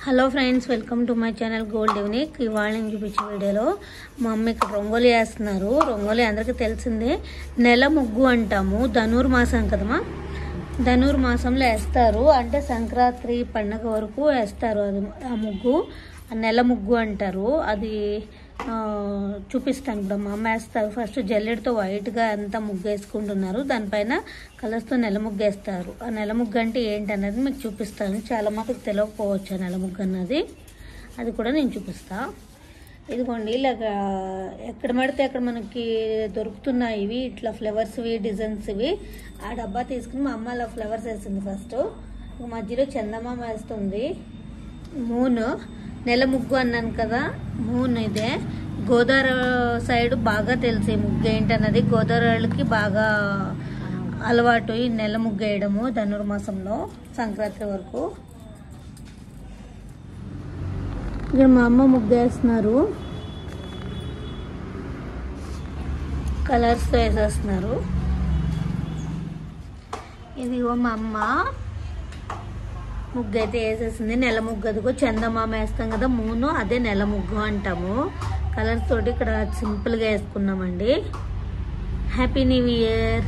Hello friends, welcome to my channel gold unique. ఇవాళ నేను చూపించే వీడియోలో మా అమ్మ ఇక్కడ రంగోలీ వేస్తున్నారు. రంగోలీ అందరికీ తెలిసిందే, నెల ముగ్గు అంటాము. ధనుర్మాసం కదమ్మా, ధనుర్మాసంలో వేస్తారు. అంటే సంక్రాంతి పండగ వరకు వేస్తారు. అది ఆ ముగ్గు నెల ముగ్గు అంటారు. అది చూపిస్తాను. ఇప్పుడు మా అమ్మ వేస్తారు. ఫస్ట్ జల్లెడతో వైట్గా అంతా ముగ్గు వేసుకుంటున్నారు. దానిపైన కలర్స్తో నెల ముగ్గు వేస్తారు. ఆ నెల ముగ్గు అంటే ఏంటి అన్నది మీకు చూపిస్తాను. చాలా మందికి తెలియకపోవచ్చు ఆ నెల ముగ్గు అన్నది. అది కూడా నేను చూపిస్తాను. ఇదిగోండి, ఇలాగా ఎక్కడ పడితే అక్కడ మనకి దొరుకుతున్నాయి ఇవి, ఇట్లా ఫ్లవర్స్వి, డిజైన్స్వి. ఆ డబ్బా తీసుకుని మా అమ్మ అలా ఫ్లవర్స్ వేస్తుంది. ఫస్ట్ మధ్యలో చందమామ వేస్తుంది. మూన్ నెల ముగ్గు అన్నాను కదా, మూన్ ఇదే. గోదావరి సైడ్ బాగా తెలిసే ముగ్గు ఏంటన్నది. గోదావరి వాళ్ళకి బాగా అలవాటు ఈ నెల ముగ్గు వేయడము ధనుర్మాసంలో సంక్రాంతి వరకు. ఇక్కడ మా అమ్మ ముగ్గు వేస్తున్నారు, కలర్స్తో వేసేస్తున్నారు. ఇదిగో మా అమ్మ ముగ్గు అయితే వేసేసింది. నెల ముగ్గు అదిగో చందమామ వేస్తాం కదా, మూను, అదే నెల ముగ్గు అంటాము. కలర్స్ తోటి ఇక్కడ సింపుల్గా వేసుకున్నామండి. Happy new year.